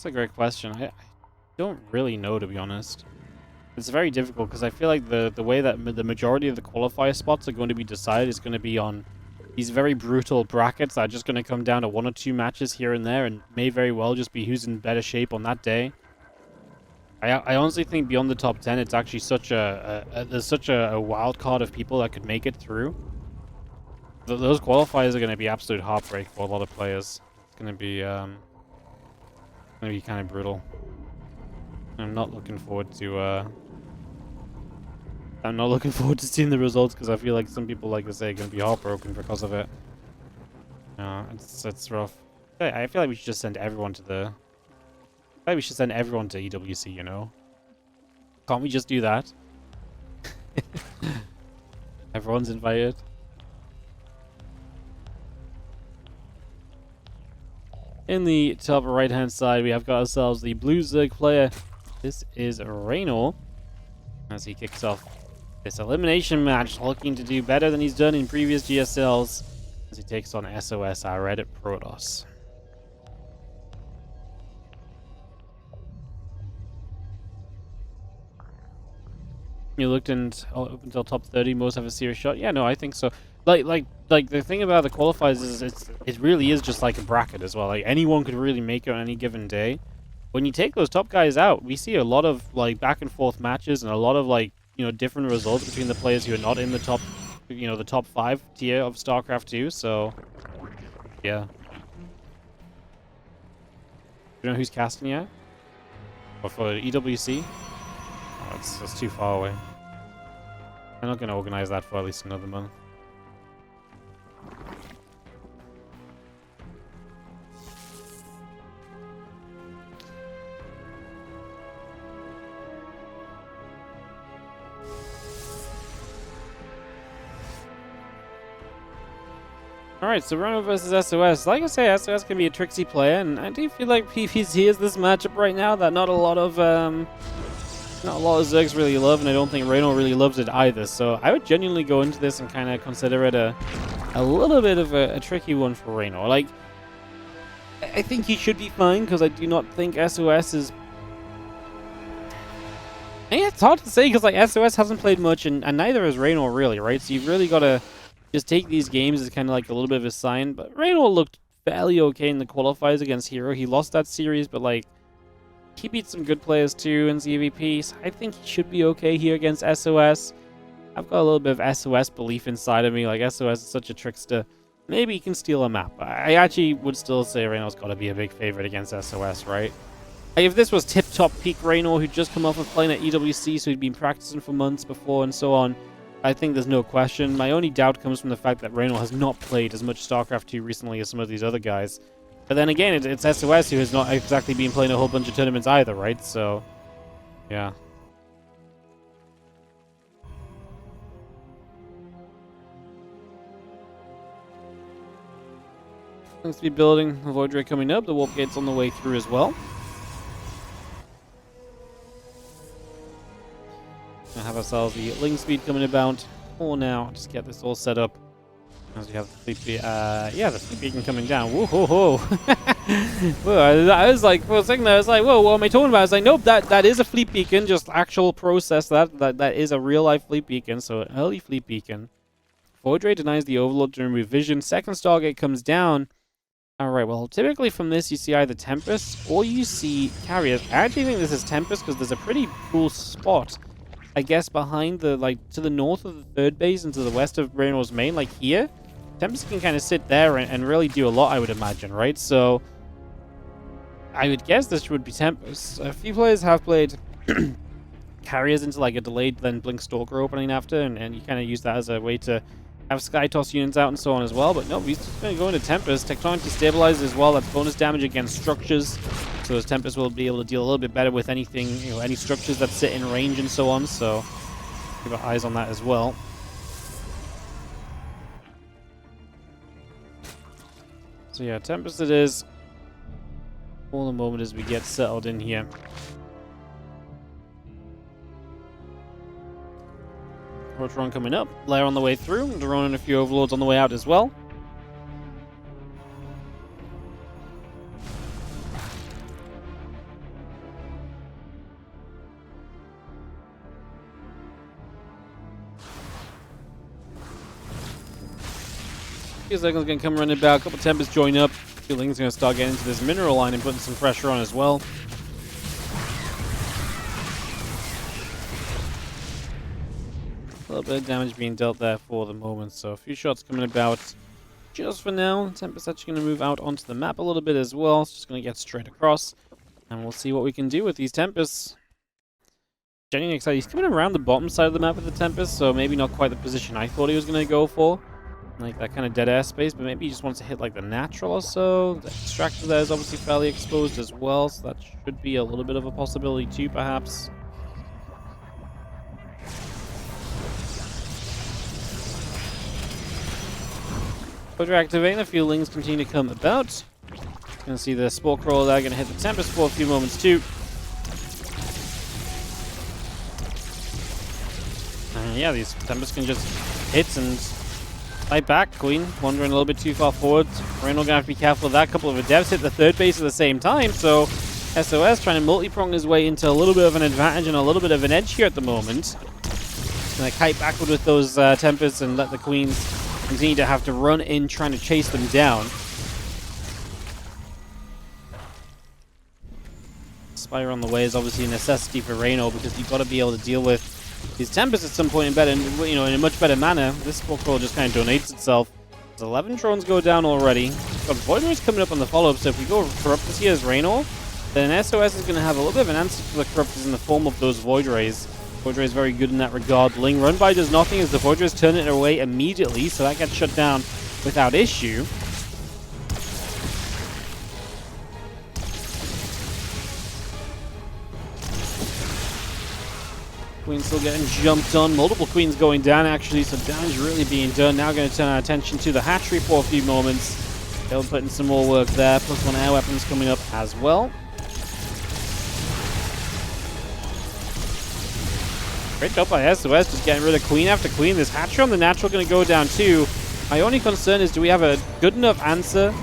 That's a great question. I don't really know, to be honest. It's very difficult because I feel like the way that the majority of the qualifier spots are going to be decided is going to be on these very brutal brackets that are just going to come down to 1 or 2 matches here and there, and may very well just be who's in better shape on that day. I honestly think beyond the top 10, it's actually such there's such a wild card of people that could make it through. Those qualifiers are going to be absolute heartbreak for a lot of players. It's going to be kind of brutal. I'm not looking forward to seeing the results because I feel like some people, like I say, are going to be heartbroken because of it. It's rough. I feel like we should just send everyone to the. I feel like we should send everyone to EWC. You know, can't we just do that? Everyone's invited. In the top right-hand side, we have got ourselves the blue Zerg player. This is Reynor, as he kicks off this elimination match, looking to do better than he's done in previous GSLs, as he takes on SOS, our Reddit Protoss. You looked and up until top 30, most have a serious shot. Yeah, no, I think so. Like the thing about the qualifiers is it really is just like a bracket as well. Like anyone could really make it on any given day. When you take those top guys out, we see a lot of like back and forth matches and a lot of like, you know, different results between the players who are not in the top, you know, the top 5 tier of StarCraft 2. So, yeah. Do you know who's casting yet? Or for EWC? Oh, it's too far away. I'm not going to organize that for at least another month. Alright, so Reynor versus SOS. Like I say, SOS can be a tricksy player, and I do feel like PvZ is this matchup right now that not a lot of Zergs really love, and I don't think Reynor really loves it either. So I would genuinely go into this and kind of consider it a little bit of a tricky one for Reynor. Like, I think he should be fine, because I do not think SOS is... It's hard to say, because like SOS hasn't played much, and neither has Reynor really, right? So you've really got to just take these games as kind of like a little bit of a sign. But Reynor looked fairly okay in the qualifiers against Hero. He lost that series, but like he beat some good players too in ZvP. So I think he should be okay here against SOS. I've got a little bit of SOS belief inside of me. Like SOS is such a trickster. Maybe he can steal a map. I actually would still say Reynor's got to be a big favorite against SOS, right? Like if this was tip-top peak Reynor who'd just come off of playing at EWC, so he'd been practicing for months before and so on, I think there's no question. My only doubt comes from the fact that Reynor has not played as much StarCraft 2 recently as some of these other guys. But then again, it's SOS who has not exactly been playing a whole bunch of tournaments either, right? So, yeah. Link speed building, the Void Ray coming up, the Warp Gate's on the way through as well. We'll have ourselves the link speed coming about for now. Just get this all set up. As we have the fleet the fleet beacon coming down. Whoa, ho, ho. Whoa, I was like, for a second there, I was like, whoa, what am I talking about? I was like, nope, that is a fleet beacon, just actual process. That is a real life fleet beacon, so an early fleet beacon. Void Ray denies the Overlord to remove vision. Second Stargate comes down. Alright, well, typically from this you see either Tempest or you see Carriers. I actually think this is Tempest because there's a pretty cool spot, I guess, behind the, like, to the north of the third base and to the west of Reynor's main, like here. Tempest can kind of sit there and really do a lot, I would imagine, right? So, I would guess this would be Tempest. A few players have played Carriers into, like, a delayed then Blink Stalker opening after, and you kind of use that as a way to have Sky Toss units out and so on as well. But no, he's just going to go into Tempest. Tectonic Destabilizer as well. That's bonus damage against structures. So his Tempest will be able to deal a little bit better with anything, you know, any structures that sit in range and so on. So keep our eyes on that as well. So yeah, Tempest it is. For the moment as we get settled in here. Rotron coming up, Lair on the way through, Drone and a few Overlords on the way out as well. few seconds going to come running about. A couple Tempests join up. Ling's going to start getting into this mineral line and putting some pressure on as well. A little bit of damage being dealt there for the moment, so a few shots coming about just for now. Tempest actually going to move out onto the map a little bit as well. It's just going to get straight across, and we'll see what we can do with these Tempests. Genuinely excited. He's coming around the bottom side of the map with the Tempest, so maybe not quite the position I thought he was going to go for. Like that kind of dead air space, but maybe he just wants to hit like the natural or so. The extractor there is obviously fairly exposed as well, so that should be a little bit of a possibility too, perhaps. Voidray activating, a few Lings continue to come about. Gonna see the Spore Crawler there, gonna hit the Tempest for a few moments too. And yeah, these Tempests can just hit and fight back. Queen wandering a little bit too far forward. Reynor gonna have to be careful of that. Couple of Adepts hit the third base at the same time, so SOS trying to multi-prong his way into a little bit of an advantage and a little bit of an edge here at the moment. Gonna kite backward with those Tempests and let the Queens continue to have to run in trying to chase them down. Spire on the way is obviously a necessity for Reynor because you've got to be able to deal with these Tempests at some point in better, in a much better manner. This Spore Crawler just kind of donates itself. There's 11 drones go down already. Got Void Rays coming up on the follow-up, so if we go Corruptors here as Reynor, then SOS is going to have a little bit of an answer for the Corruptors in the form of those Void Rays. Void Ray is very good in that regard. Ling run by does nothing as the Void Rays turn it away immediately, so that gets shut down without issue. Queen still getting jumped on. Multiple Queens going down actually, so damage really being done. Now going to turn our attention to the hatchery for a few moments. They'll put in some more work there. +1 air weapons coming up as well. Great job by SOS, just getting rid of Queen after Queen. This hatchery on the natural going to go down too. My only concern is, do we have a good enough answer?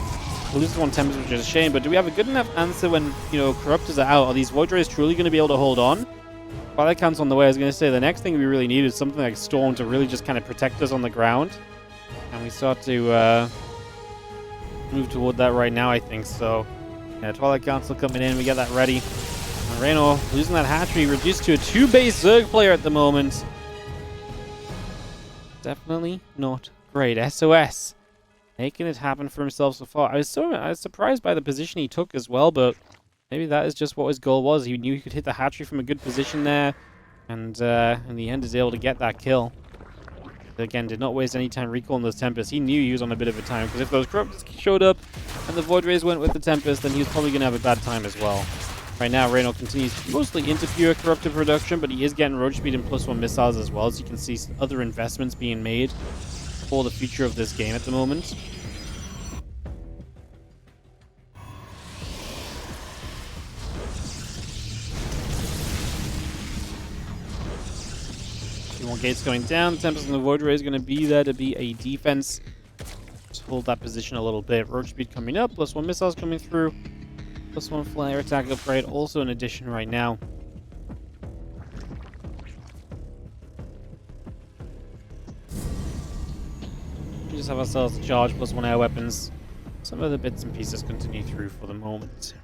We'll lose one Tempest, which is a shame, but do we have a good enough answer when, Corruptors are out? Are these Void Rays truly going to be able to hold on? While that counts on the way, I was going to say the next thing we really need is something like Storm to really just kind of protect us on the ground. And we start to move toward that right now, I think. So, yeah, Twilight Council coming in, we get that ready. Reynor losing that hatchery, reduced to a 2-base Zerg player at the moment. Definitely not great. SOS making it happen for himself so far. I was surprised by the position he took as well, but maybe that is just what his goal was. He knew he could hit the hatchery from a good position there, and in the end is able to get that kill. Again, did not waste any time recalling those Tempests. He knew he was on a bit of a time, because if those Corruptors showed up and the Void Rays went with the Tempest, then he was probably going to have a bad time as well. Right now, Reynor continues mostly into pure Corruptor production, but he is getting road speed and +1 missiles as well, so you can see other investments being made for the future of this game at the moment. More gates going down. The Tempest and the Void Ray is going to be there to be a defense. Just hold that position a little bit. Road speed coming up, +1 missiles coming through. +1 flare attack upgrade, also in addition right now. We just have ourselves a charge, +1 air weapons. Some other bits and pieces continue through for the moment.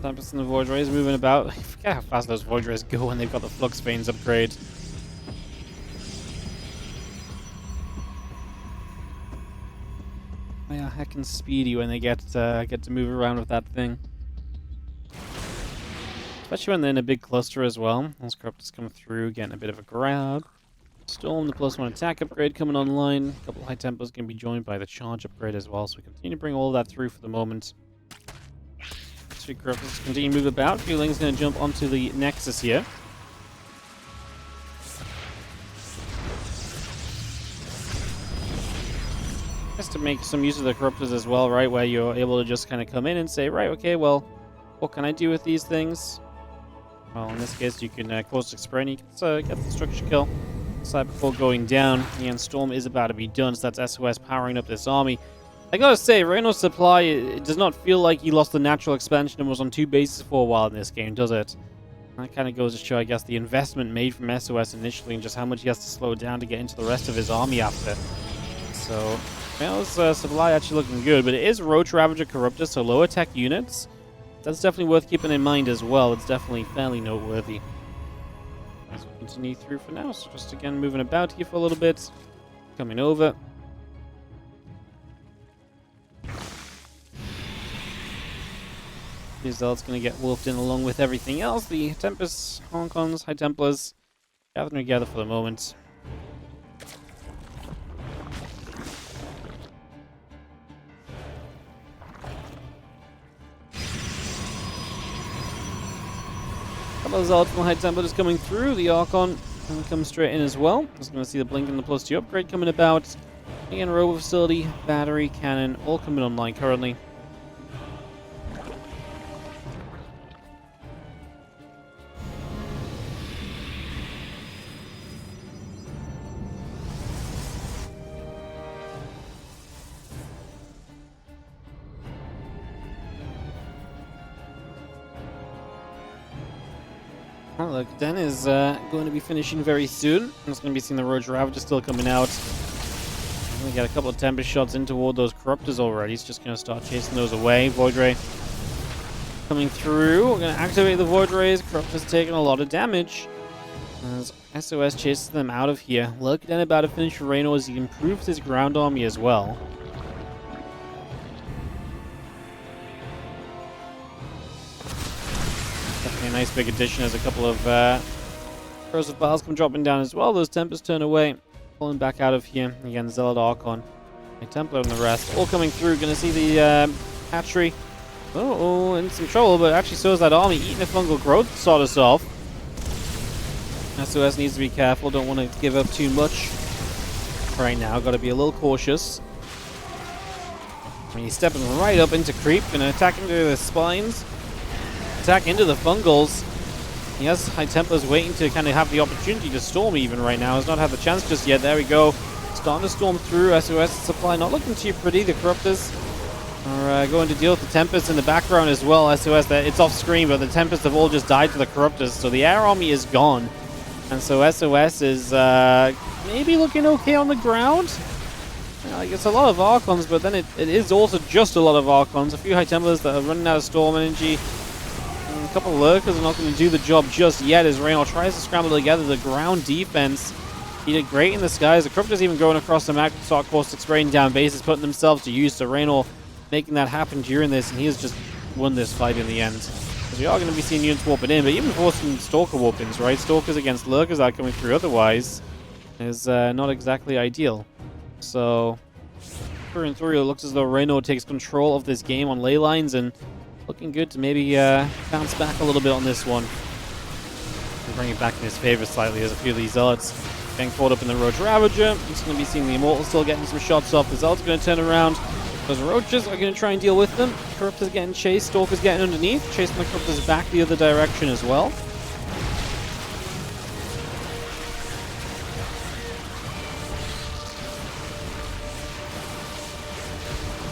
Tempest and the Void Rays moving about. I forget how fast those Void Rays go when they've got the Flux Veins upgrade. They are heckin' speedy when they get to move around with that thing. Especially when they're in a big cluster as well. Those Corruptors come through, getting a bit of a grab. Storm, the +1 attack upgrade coming online. A couple of high tempos can be joined by the charge upgrade as well, so we continue to bring all of that through for the moment. Corruptors continue to move about. Feeling's going to jump onto the Nexus here. Just to make some use of the Corruptors as well, right? Where you're able to just kind of come in and say, right, okay, well, what can I do with these things? Well, in this case, you can cause Express and get the structure kill. Side before going down. And Storm is about to be done, so that's SOS powering up this army. I gotta say, Reynor's supply, it does not feel like he lost the natural expansion and was on 2 bases for a while in this game, does it? That kind of goes to show, I guess, the investment made from SOS initially and just how much he has to slow down to get into the rest of his army after. So, Reynor's supply actually looking good, but it is Roach Ravager Corruptor, so lower tech units. That's definitely worth keeping in mind as well. It's definitely fairly noteworthy. Let's continue through for now. So just again moving about here for a little bit. Coming over. Zealot's going to get wolfed in along with everything else. The Tempest, Hong Kongs, High Templars gathering together for the moment. Couple of Zealots from the High Templar just coming through. The Archon going to come straight in as well. Just going to see the Blink and the +2 upgrade coming about. Again, Robo Facility, Battery, Cannon, all coming online currently. Oh, look, Den is going to be finishing very soon. I'm just going to be seeing the Roach Ravager still coming out. We got a couple of Tempest shots in toward those Corruptors already. He's just going to start chasing those away. Void Ray coming through. We're going to activate the Void Rays. Corruptors taking a lot of damage as SOS chases them out of here. Look, Den about to finish for Reynor as he improves his ground army as well. Definitely a nice big addition as a couple of Crows of Bars come dropping down as well. Those Tempests turn away, pulling back out of here. Again, Zealot Archon, a Templar and the rest all coming through. Gonna see the hatchery. Oh, in some trouble, but actually so is that army eating a fungal growth to start us off. SOS needs to be careful. Don't want to give up too much right now. Got to be a little cautious. I mean, he's stepping right up into creep and attacking into the spines. Attack into the fungals. He has High Templars waiting to kind of have the opportunity to storm even right now. Has not had the chance just yet. There we go. Starting to storm through. SOS supply not looking too pretty. The Corruptors are going to deal with the Tempest in the background as well. SOS, it's off screen, but the Tempests have all just died to the Corruptors. So the air army is gone. And so SOS is maybe looking okay on the ground. Like it's a lot of Archons, but then it is also just a lot of Archons. A few High Templars that are running out of storm energy. A couple of Lurkers are not going to do the job just yet as Reynor tries to scramble together the ground defense. He did great in the skies. The Corruptors even going across the map to start caustic spraying down bases, putting themselves to use. So Reynor making that happen during this, and he has just won this fight in the end. Because we are going to be seeing units warping in, but even forcing Stalker warp-ins, right? Stalkers against Lurkers that are coming through otherwise is not exactly ideal. So, through and through, it looks as though Reynor takes control of this game on ley lines and looking good to maybe bounce back a little bit on this one. And bring it back in his favor slightly as a few of these Zealots getting caught up in the Roach Ravager. He's going to be seeing the Immortal still getting some shots off. The Zealots going to turn around. Those Roaches are going to try and deal with them. Corruptors getting chased. Stalkers getting underneath. Chasing the Corruptors back the other direction as well.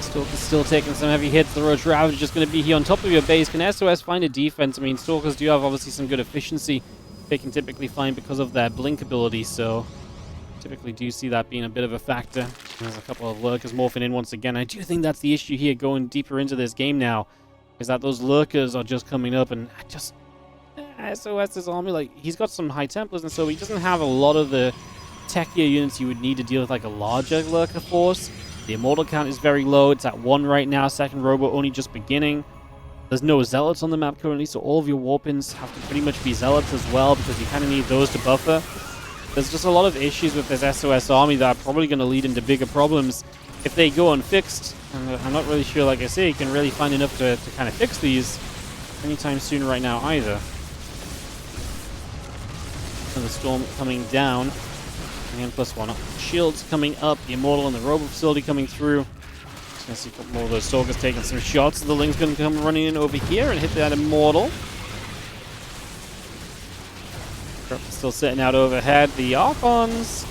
Stalker's still taking some heavy hits. The Roach Ravager just going to be here on top of your base. Can SOS find a defense? I mean, Stalkers do have obviously some good efficiency they can typically find because of their blink ability, so typically do see that being a bit of a factor. There's a couple of Lurkers morphing in once again. I do think that's the issue here going deeper into this game now, is that those Lurkers are just coming up, and just SOS's army, like, he's got some High Templars, and so he doesn't have a lot of the techier units you would need to deal with like a larger Lurker force. The Immortal count is very low. It's at 1 right now. Second Robo only just beginning. There's no Zealots on the map currently, so all of your warp-ins have to pretty much be Zealots as well, because you kind of need those to buffer. There's just a lot of issues with this SOS army that are probably going to lead into bigger problems if they go unfixed. And I'm not really sure, like I say, you can really find enough to kind of fix these anytime soon right now either. And the storm coming down. And +1 shields coming up, the Immortal and the Robo Facility coming through. Just gonna see a couple more of those Stalkers taking some shots. The Link's gonna come running in over here and hit that Immortal. Still sitting out overhead. The Archons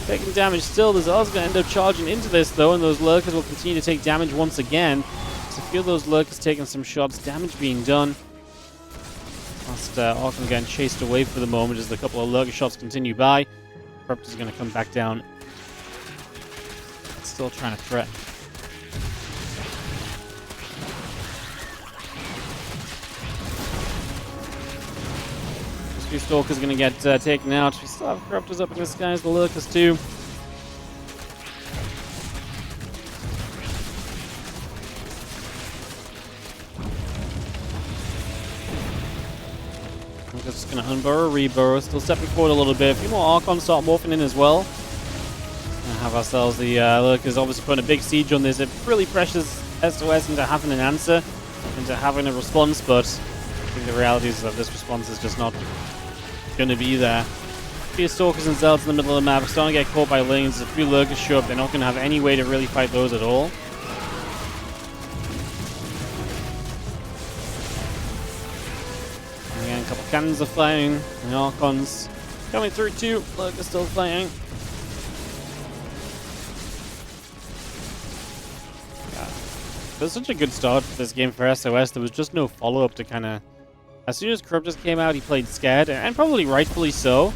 taking damage still. The Zala's going to end up charging into this, though, and those Lurkers will continue to take damage once again. So a few of those Lurkers taking some shots, damage being done. Last Archon getting chased away for the moment as a couple of Lurker shots continue by. Corruptor's going to come back down. Still trying to threaten. Few Stalkers going to get taken out. We still have Corruptors up in the skies, the Lurkers too. I'm just going to unburrow, reburrow, still stepping forward a little bit. A few more Archons start morphing in as well. Gonna have ourselves the Lurkers obviously putting a big siege on this. It really pressures SOS into having an answer, into having a response, but I think the reality is that this response is just not going to be there. A few Stalkers and Zealots in the middle of the map are starting to get caught by lanes. A few Lurkers show up. They're not going to have any way to really fight those at all. And again, a couple cannons are firing. And Archons coming through too. Lurkers still fighting. It was such a good start for this game for SOS. There was just no follow-up to kind of... As soon as Corruptors came out, he played scared, and probably rightfully so.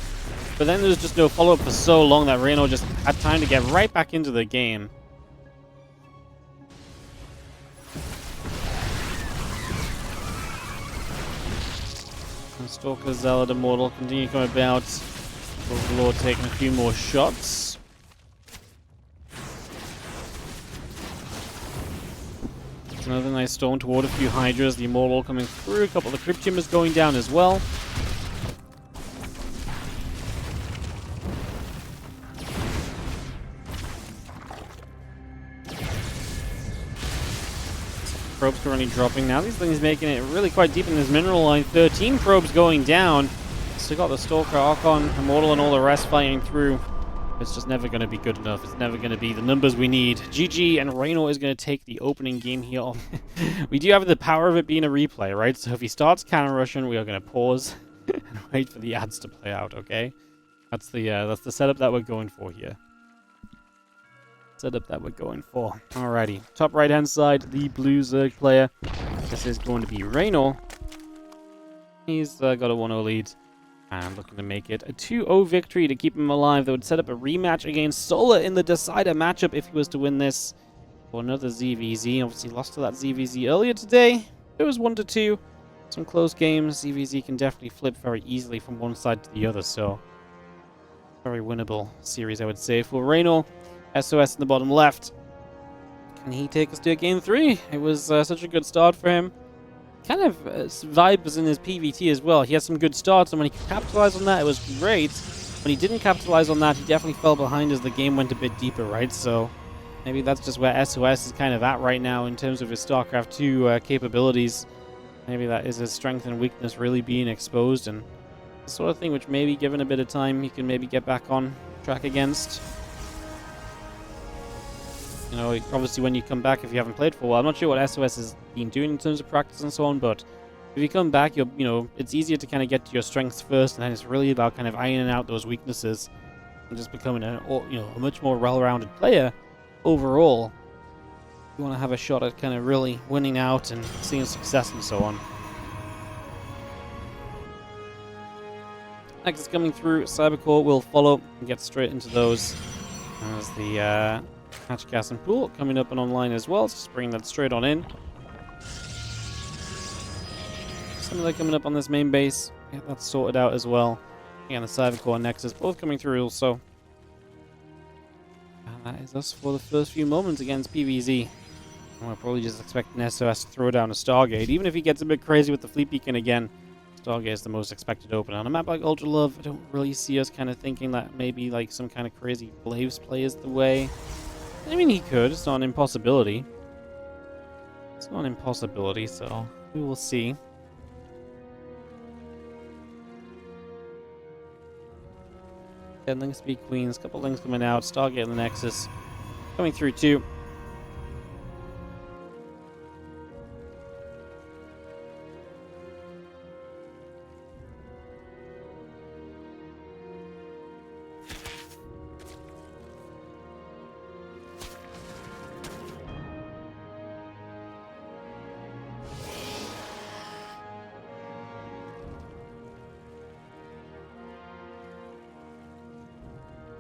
But then there was just no follow-up for so long that Reynor just had time to get right back into the game. And Stalker, Zealot, Immortal continue coming about. Overlord taking a few more shots. Another nice storm toward a few Hydras. The Immortal coming through. A couple of the Crypt Timbers going down as well. Probes currently dropping now. These things making it really quite deep in this mineral line. 13 probes going down. Still got the Stalker, Archon, Immortal, and all the rest fighting through. It's just never going to be good enough. It's never going to be the numbers we need. GG, and Reynor is going to take the opening game here. We do have the power of it being a replay, right? So if he starts counter rushing, we are going to pause and wait for the ads to play out, okay? That's the setup that we're going for here. Setup that we're going for. Alrighty. Top right-hand side, the blue Zerg player. This is going to be Reynor. He's got a 1-0 lead. And looking to make it a 2-0 victory to keep him alive. That would set up a rematch against Solar in the decider matchup if he was to win this for another ZvZ. Obviously lost to that ZvZ earlier today. It was 1-2. Some close games. ZvZ can definitely flip very easily from one side to the other. So, very winnable series, I would say. For Reynor, SOS in the bottom left. Can he take us to game 3? It was such a good start for him. Kind of vibes in his PvT as well. He had some good starts, and when he could capitalize on that, it was great. When he didn't capitalize on that, he definitely fell behind as the game went a bit deeper, right? So maybe that's just where SOS is kind of at right now in terms of his StarCraft 2 capabilities. Maybe that is his strength and weakness really being exposed, and the sort of thing which maybe given a bit of time, he can maybe get back on track against. You know, obviously when you come back, if you haven't played for a while, I'm not sure what SOS has been doing in terms of practice and so on, but if you come back, you know, it's easier to kind of get to your strengths first, and then it's really about kind of ironing out those weaknesses and just becoming a much more well-rounded player overall. You want to have a shot at kind of really winning out and seeing success and so on. Next is coming through. Cybercore will follow and get straight into those. As the Hatch, Gas, and Pool coming up and online as well. So just bringing that straight on in. Some of that coming up on this main base. Yeah, that's sorted out as well. And the Cybercore and Nexus both coming through also. And that is us for the first few moments against PvZ. And we're probably just expecting SOS to throw down a Stargate. Even if he gets a bit crazy with the Fleet Beacon again, Stargate is the most expected opener. On a map like Ultra Love, I don't really see us kind of thinking that maybe like some kind of crazy Blaze play is the way. I mean, he could. It's not an impossibility. It's not an impossibility, so we will see. And Link Speed Queens, couple links coming out. Stargate and the Nexus coming through too.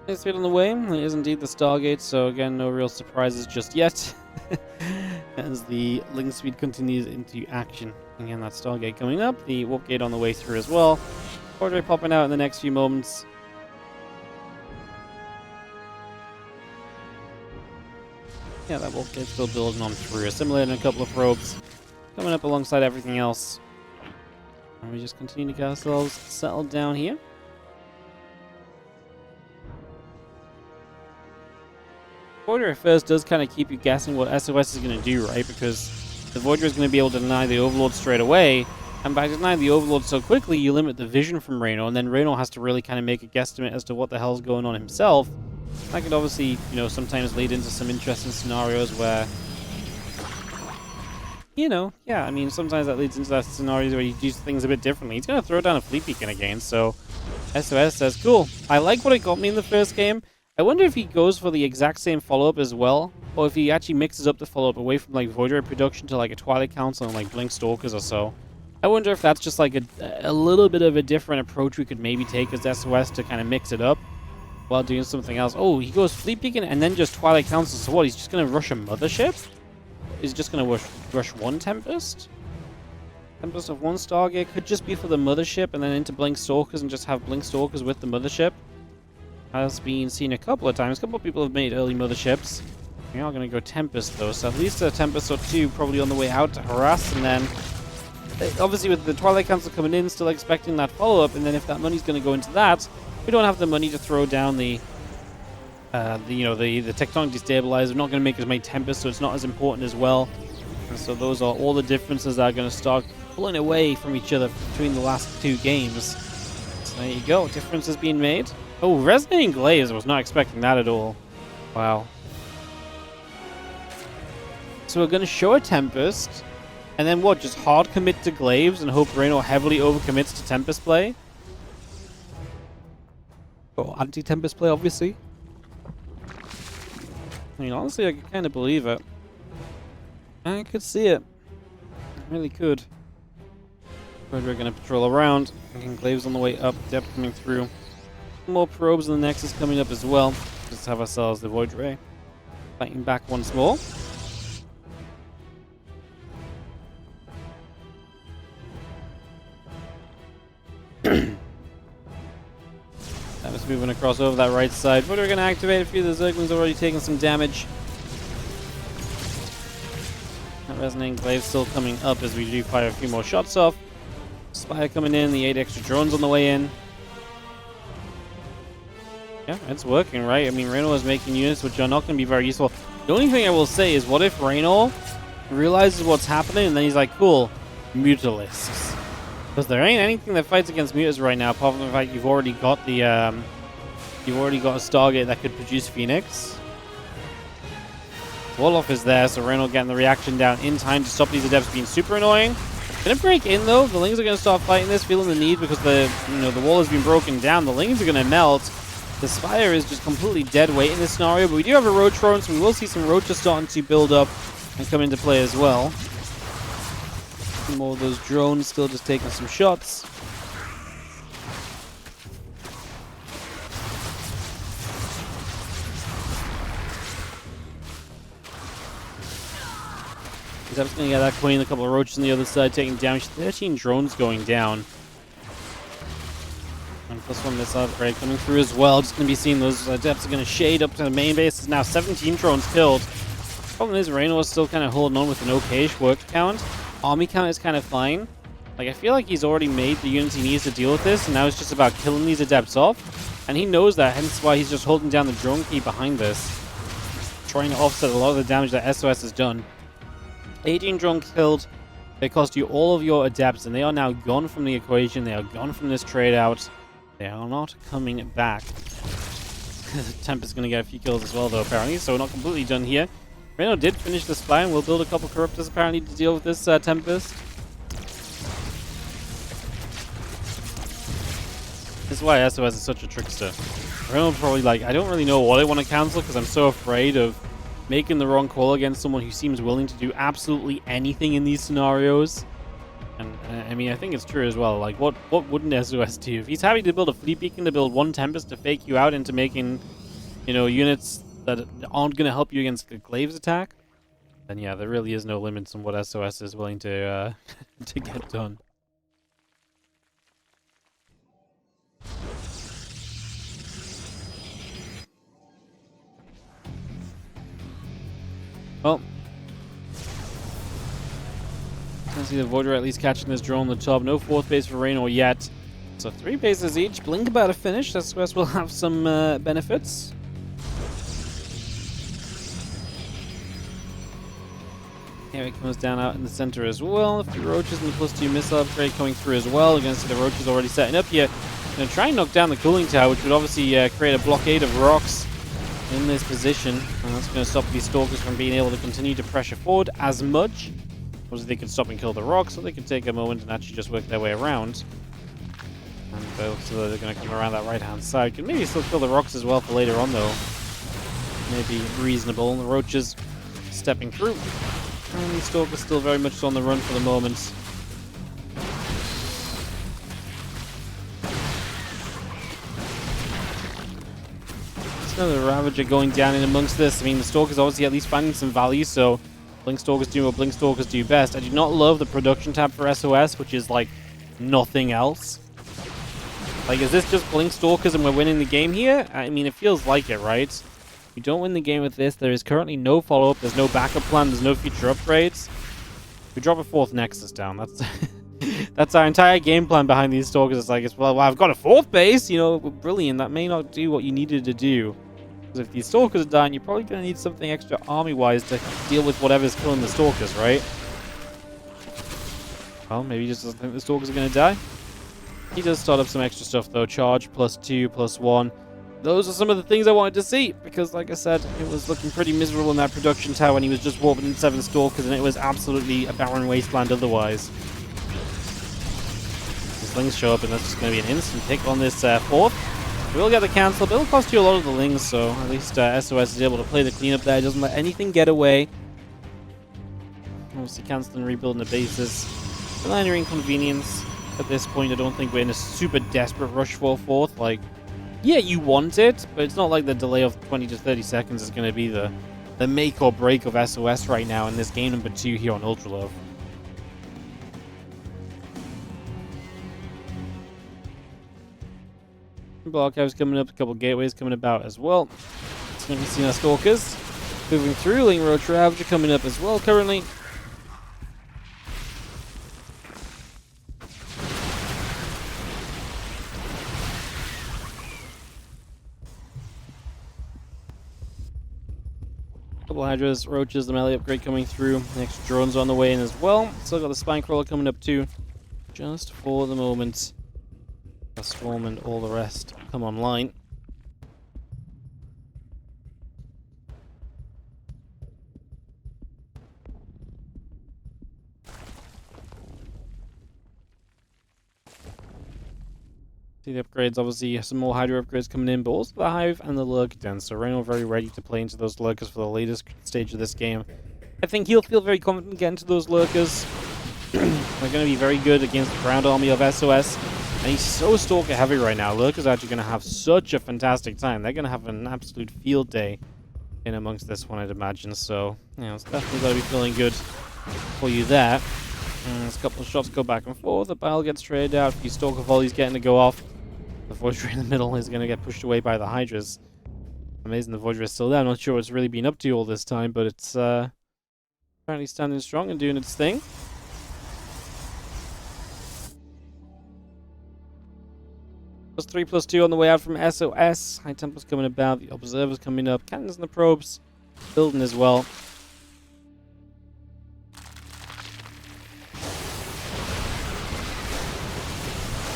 Next bit on the way is indeed the Stargate, so again, no real surprises just yet. As the link speed continues into action. Again, that Stargate coming up, the warp gate on the way through as well. Voidray popping out in the next few moments. Yeah, that warp gate's still building on through, assimilating a couple of probes, coming up alongside everything else. And we just continue to get ourselves settled down here. Voidray at first does kind of keep you guessing what SOS is going to do, right? Because the Voidray is going to be able to deny the Overlord straight away, and by denying the Overlord so quickly, you limit the vision from Reynor, and then Reynor has to really kind of make a guesstimate as to what the hell's going on himself. That could obviously, you know, sometimes lead into some interesting scenarios where, you know, yeah, I mean, sometimes that leads into that scenarios where you do things a bit differently. He's going to throw down a Fleet Beacon again, so SOS says, cool, I like what it got me in the first game. I wonder if he goes for the exact same follow-up as well, or if he actually mixes up the follow-up away from like Voidray production to like a Twilight Council and like Blink Stalkers or so. I wonder if that's just like a little bit of a different approach we could maybe take as SOS to kind of mix it up while doing something else. Oh, he goes Fleet Beacon and then just Twilight Council. So what, he's just going to rush a Mothership? He's just going to rush one Tempest? Tempest of one Stargate could just be for the Mothership and then into Blink Stalkers and just have Blink Stalkers with the Mothership. Has been seen a couple of times. A couple of people have made early Motherships. We are going to go Tempest though, so at least a Tempest or two probably on the way out to harass, and then obviously with the Twilight Council coming in, still expecting that follow-up, and then if that money's going to go into that, we don't have the money to throw down the tectonic destabilizer. We're not going to make as many Tempests, so it's not as important as well. And so those are all the differences that are going to start pulling away from each other between the last two games. So there you go, differences being made. Oh, Resonating Glaives, I was not expecting that at all. Wow. So we're going to show a Tempest, and then what, just hard commit to Glaives and hope Reynor heavily overcommits to Tempest play? Or anti-Tempest play, obviously. I mean, honestly, I could kind of believe it. I could see it. I really could. We're going to patrol around. Again, Glaives on the way up, depth coming through. More probes in the Nexus coming up as well. Just have ourselves the Voidray fighting back once more. That was moving across over that right side. Voidray going to activate a few of the Zerglings already taking some damage. That Resonating Glaive still coming up as we do fire a few more shots off. Spire coming in, the 8 extra drones on the way in. Yeah, it's working, right? I mean, Reynor is making units which are not going to be very useful. The only thing I will say is, what if Reynor realizes what's happening and then he's like, cool, Mutalisks. Because there ain't anything that fights against Mutas right now, apart from the fact you've already got the, you've already got a Stargate that could produce Phoenix. Warlock is there, so Reynor getting the reaction down in time to stop these Adepts being super annoying. Gonna break in though. The Lings are gonna start fighting this, feeling the need because the wall has been broken down. The Lings are gonna melt. The Spire is just completely dead weight in this scenario, but we do have a Roach Throne, so we will see some Roaches starting to build up and come into play as well. Some more of those drones still just taking some shots. He's just going to get that Queen, a couple of Roaches on the other side taking damage. 13 drones going down. And plus one missile upgrade coming through as well. Just going to be seeing those Adepts are going to shade up to the main base. There's now 17 drones killed. Problem is, Reynor is still kind of holding on with an okayish work count. Army count is kind of fine. Like, I feel like he's already made the units he needs to deal with this, and now it's just about killing these Adepts off. And he knows that, hence why he's just holding down the drone key behind this. Trying to offset a lot of the damage that SOS has done. 18 drones killed. They cost you all of your Adepts, and they are now gone from the equation. They are gone from this trade out. They are not coming back. Tempest's going to get a few kills as well, though, apparently, so we're not completely done here. Reynor did finish the Spire, and we'll build a couple Corruptors, apparently, to deal with this Tempest. This is why SOS is such a trickster. Reynor probably like, I don't really know what I want to cancel, because I'm so afraid of making the wrong call against someone who seems willing to do absolutely anything in these scenarios. And I mean, I think it's true as well. Like, what wouldn't SOS do? If he's happy to build a fleet beacon to build one Tempest to fake you out into making, you know, units that aren't going to help you against the Glaive's attack, then yeah, there really is no limits on what SOS is willing to to get done. Well, I see the Voidra at least catching this draw on the top. No 4th base for Reynor yet. So 3 bases each. Blink about to finish. SOS will have some benefits. Here it comes down out in the center as well. A few Roaches and the +2 missile upgrade coming through as well. You're going to see the Roaches already setting up here. Going to try and knock down the cooling tower, which would obviously create a blockade of rocks in this position. And that's going to stop these Stalkers from being able to continue to pressure forward as much. Obviously they could stop and kill the rocks, or they could take a moment and actually just work their way around. And so they're going to come around that right-hand side. Could maybe still kill the rocks as well for later on, though. Maybe reasonable. The Roaches stepping through. And these Stalkers still very much on the run for the moment. There's another Ravager going down in amongst this. I mean, the Stalkers obviously at least finding some value, so Blink Stalkers do what Blink Stalkers do best. I do not love the production tab for SOS, which is like nothing else. Like, is this just Blink Stalkers and we're winning the game here? I mean, it feels like it, right? We don't win the game with this. There is currently no follow-up. There's no backup plan. There's no future upgrades. We drop a 4th Nexus down. That's that's our entire game plan behind these Stalkers. It's like, well, I've got a 4th base. You know, brilliant. That may not do what you needed to do. Because if these Stalkers are dying, you're probably going to need something extra army-wise to deal with whatever's killing the Stalkers, right? Well, maybe he just doesn't think the Stalkers are going to die. He does start up some extra stuff, though. Charge, +2, +1. Those are some of the things I wanted to see, because, like I said, it was looking pretty miserable in that production tower when he was just warping in 7 Stalkers, and it was absolutely a barren wasteland otherwise. The Slings show up, and that's just going to be an instant pick on this 4th. We'll get the cancel, but it'll cost you a lot of the Lings, so at least SOS is able to play the cleanup there. Doesn't let anything get away. Obviously, canceling and rebuilding the bases. A minor inconvenience. At this point, I don't think we're in a super desperate rush for 4th. Like, yeah, you want it, but it's not like the delay of 20 to 30 seconds is going to be the make or break of SOS right now in this game number 2 here on Ultralove. Blockhouse coming up, a couple gateways coming about as well. It's going to be seeing our Stalkers moving through. Ling Roach Ravager coming up as well currently. Couple Hydras, Roaches, the melee upgrade coming through. Next drones on the way in as well. Still got the Spine Crawler coming up too. Just for the moment. The Swarm and all the rest come online. See the upgrades, obviously some more Hydra upgrades coming in, but also the Hive and the Lurker Den. So Reynor very ready to play into those Lurkers for the latest stage of this game. I think he'll feel very confident getting to those Lurkers. They're going to be very good against the ground army of SOS. And he's so Stalker heavy right now. Lurker's actually going to have such a fantastic time. They're going to have an absolute field day in amongst this one, I'd imagine. So, you know, it's definitely got to be feeling good for you there. There's a couple of shots go back and forth. The Bile gets traded out. A few Stalker volleys getting to go off. The Voidra in the middle is going to get pushed away by the Hydras. Amazing the Voidra is still there. I'm not sure what's really been up to all this time, but it's apparently standing strong and doing its thing. +3/+2 on the way out from SOS. High Temple's coming about. The Observer's coming up. Cannons and the Probes building as well.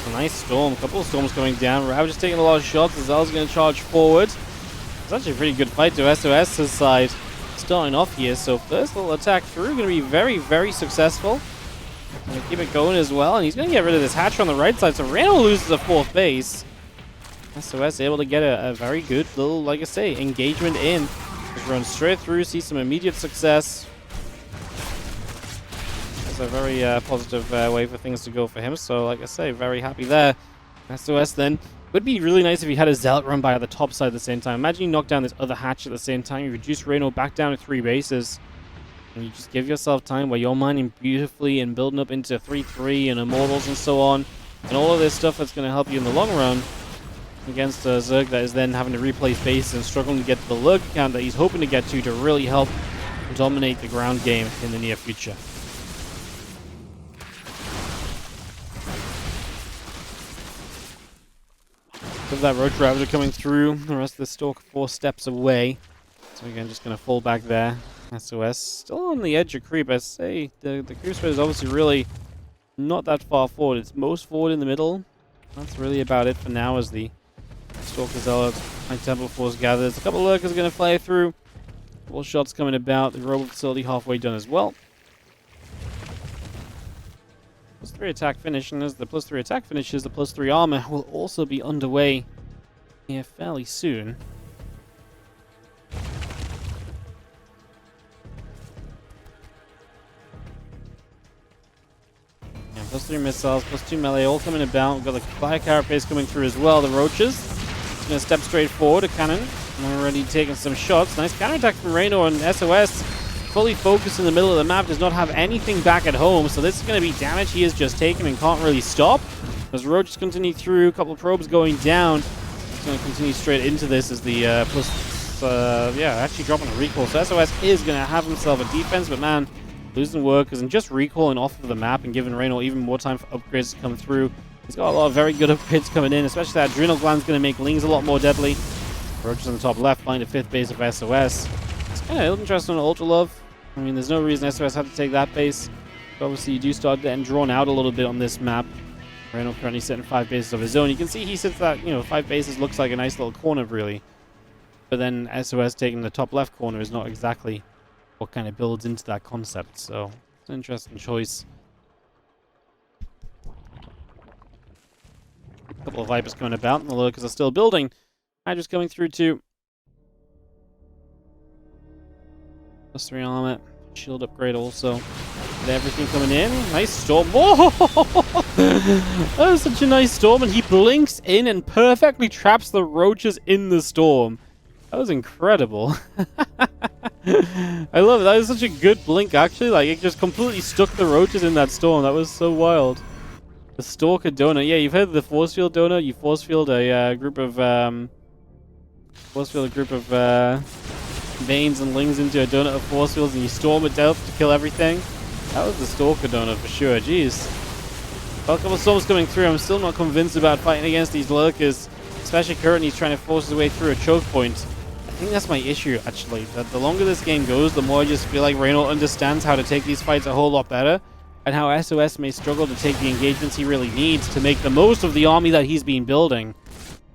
A nice storm. A couple of storms coming down. Ravager's taking a lot of shots. Azel's going to charge forward. It's actually a pretty good fight to SOS's side starting off here. So first little attack through. Going to be very, very successful. Going to keep it going as well. And he's going to get rid of this Hatcher on the right side. So Reynor loses a 4th base. SOS able to get a very good little, like I say, engagement in. Just run straight through. See some immediate success. is a very positive way for things to go for him. So, like I say, very happy there. SOS then. Would be really nice if you had a Zealot run by at the top side at the same time. Imagine you knock down this other hatch at the same time. You reduce Reynor back down to 3 bases. And you just give yourself time where you're mining beautifully and building up into 3-3 and Immortals and so on. And all of this stuff that's going to help you in the long run against a Zerg that is then having to replace bases and struggling to get to the lurk count that he's hoping to get to really help dominate the ground game in the near future. With that Roach Ravager coming through, the rest of the Stalker 4 steps away. So again, just going to fall back there. SOS still on the edge of creep. I say the creep spread is obviously really not that far forward. It's most forward in the middle. That's really about it for now as the Stalker Zealots, High Temple Force gathers. A couple of lurkers are going to fly through. Couple shots coming about. The Robo Facility halfway done as well. +3 attack finish, and as the +3 attack finishes, the +3 armor will also be underway here fairly soon. Yeah, +3 missiles, +2 melee, all coming about. We've got the fire carapace coming through as well. The roaches just going to step straight forward. A cannon already taking some shots. Nice counterattack from Reynor, and SOS fully focused in the middle of the map, does not have anything back at home, so this is going to be damage he has just taken and can't really stop. As roaches continue through, a couple of probes going down. He's going to continue straight into this as the actually dropping a recall. So SOS is going to have himself a defense, but man, losing workers and just recalling off of the map and giving Reynor even more time for upgrades to come through. He's got a lot of very good upgrades coming in, especially that adrenal gland's going to make Lings a lot more deadly. Roaches on the top left, find a 5th base of SOS. It's kind of interesting on Ultra Love. I mean, there's no reason SOS had to take that base. But obviously, you do start getting drawn out a little bit on this map. Reynor currently sitting 5 bases of his own. You can see he sits that, 5 bases looks like a nice little corner, really. But then SOS taking the top left corner is not exactly what kind of builds into that concept. So, it's an interesting choice. A couple of Vipers coming about, and the lurkers are still building. Hydra's coming through too. +3 armor, shield upgrade also. With everything coming in. Nice storm. Whoa! That was such a nice storm, and he blinks in and perfectly traps the roaches in the storm. That was incredible. I love it. That was such a good blink, actually. Like, it just completely stuck the roaches in that storm. That was so wild. The Stalker Donut. Yeah, you've heard of the Force Field Donut. You force field a group of veins and lings into a donut of force fields, and you storm it down to kill everything. That was the Stalker Donut for sure. Jeez. Well, a couple of storms coming through. I'm still not convinced about fighting against these lurkers, especially currently he's trying to force his way through a choke point. I think that's my issue, actually. That the longer this game goes, the more I just feel like Reynor understands how to take these fights a whole lot better, and how SOS may struggle to take the engagements he really needs to make the most of the army that he's been building.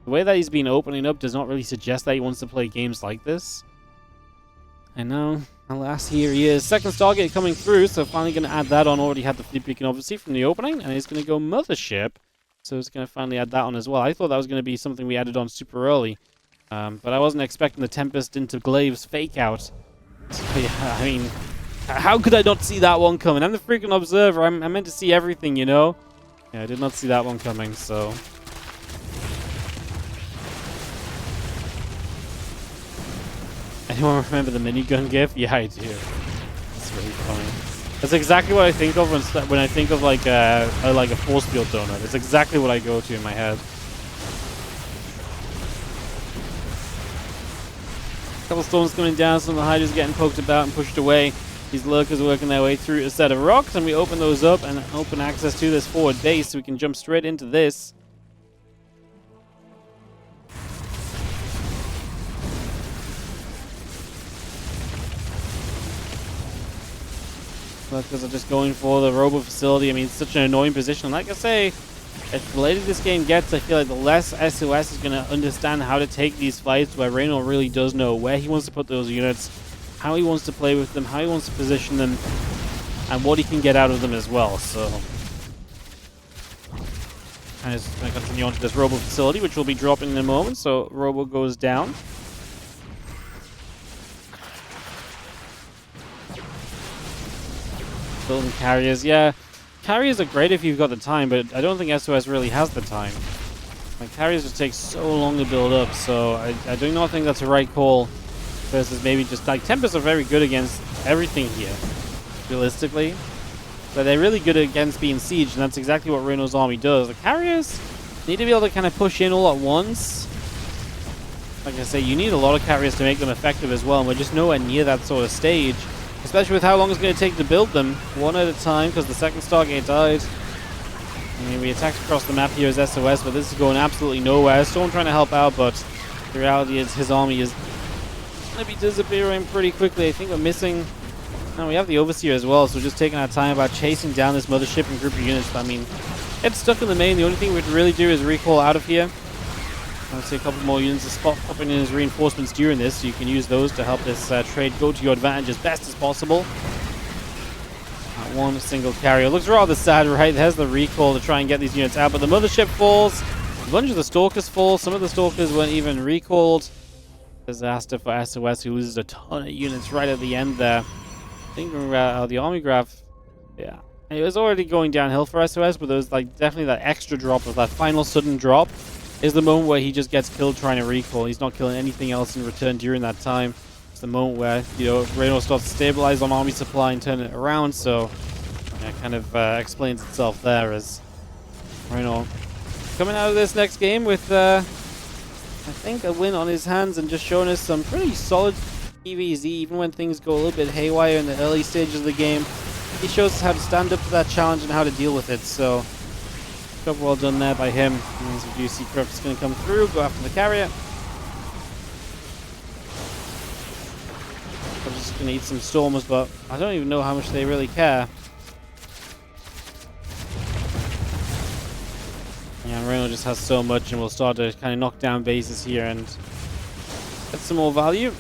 The way that he's been opening up does not really suggest that he wants to play games like this. And now, alas, here he is. Second Stargate coming through, so finally going to add that on. Already had the Fleet Beacon, obviously, from the opening, and he's going to go Mothership. So it's going to finally add that on as well. I thought that was going to be something we added on super early. But I wasn't expecting the Tempest into Glaive's fake out. So yeah, I mean, how could I not see that one coming? I'm the freaking observer. I'm meant to see everything, you know? Yeah, I did not see that one coming, so... Anyone remember the minigun gif? Yeah, I do. It's really funny. That's exactly what I think of when I think of like a force field donut. It's exactly what I go to in my head. A couple storms coming down, some of the Hydras getting poked about and pushed away. These lurkers are working their way through a set of rocks, and we open those up and open access to this forward base, so we can jump straight into this. Because they're just going for the Robo Facility. I mean, it's such an annoying position. Like I say, as later this game gets, I feel like the less SOS is going to understand how to take these fights, where Reynor really does know where he wants to put those units, how he wants to play with them, how he wants to position them, and what he can get out of them as well. So, I'm just going to continue on to this Robo Facility, which will be dropping in a moment. So, Robo goes down. Building carriers, yeah. Carriers are great if you've got the time, but I don't think SOS really has the time. Like, carriers just take so long to build up, so I do not think that's a right call. Versus maybe just, like, Tempest are very good against everything here, realistically. But they're really good against being sieged, and that's exactly what Reynor's army does. The carriers need to be able to kind of push in all at once. Like I say, you need a lot of carriers to make them effective as well, and we're just nowhere near that sort of stage. Especially with how long it's going to take to build them, one at a time, because the second Stargate died. I mean, we attacked across the map here as SOS, but this is going absolutely nowhere. Storm trying to help out, but the reality is his army is going to be disappearing pretty quickly. I think we're missing... No, we have the Overseer as well, so we're just taking our time about chasing down this mothership and group of units. I mean, it's stuck in the main. The only thing we'd really do is recall out of here. I would say a couple more units to spot popping in as reinforcements during this, so you can use those to help this trade go to your advantage as best as possible. Not one single carrier. Looks rather sad, right? There's the recall to try and get these units out, but the mothership falls. A bunch of the Stalkers fall. Some of the Stalkers weren't even recalled. Disaster for SOS, who loses a ton of units right at the end there. I think the army graph, yeah. It was already going downhill for SOS, but there was like definitely that extra drop of that final sudden drop. Is the moment where he just gets killed trying to recall. He's not killing anything else in return during that time. It's the moment where, you know, Reynor starts to stabilize on army supply and turn it around, so yeah, it kind of explains itself there as Reynor coming out of this next game with, I think, a win on his hands and just showing us some pretty solid PvZ, even when things go a little bit haywire in the early stages of the game. He shows us how to stand up to that challenge and how to deal with it, so... Job well done there by him. And as we do see Corrupt is going to come through, go after the carrier. I'm just going to eat some Stormers, but I don't even know how much they really care. Yeah, Reynor just has so much, and we'll start to kind of knock down bases here and get some more value.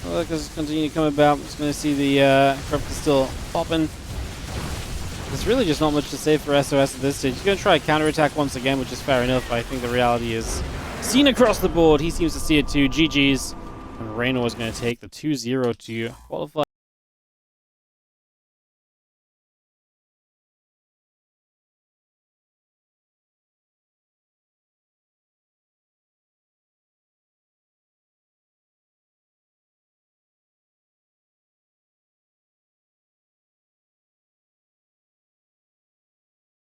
Look, as continue to come about, I'm just going to see the Corrupt is still popping. There's really just not much to say for SOS at this stage. He's going to try a counterattack once again, which is fair enough, but I think the reality is seen across the board. He seems to see it too. GG's. And Reynor is going to take the 2-0 to qualify.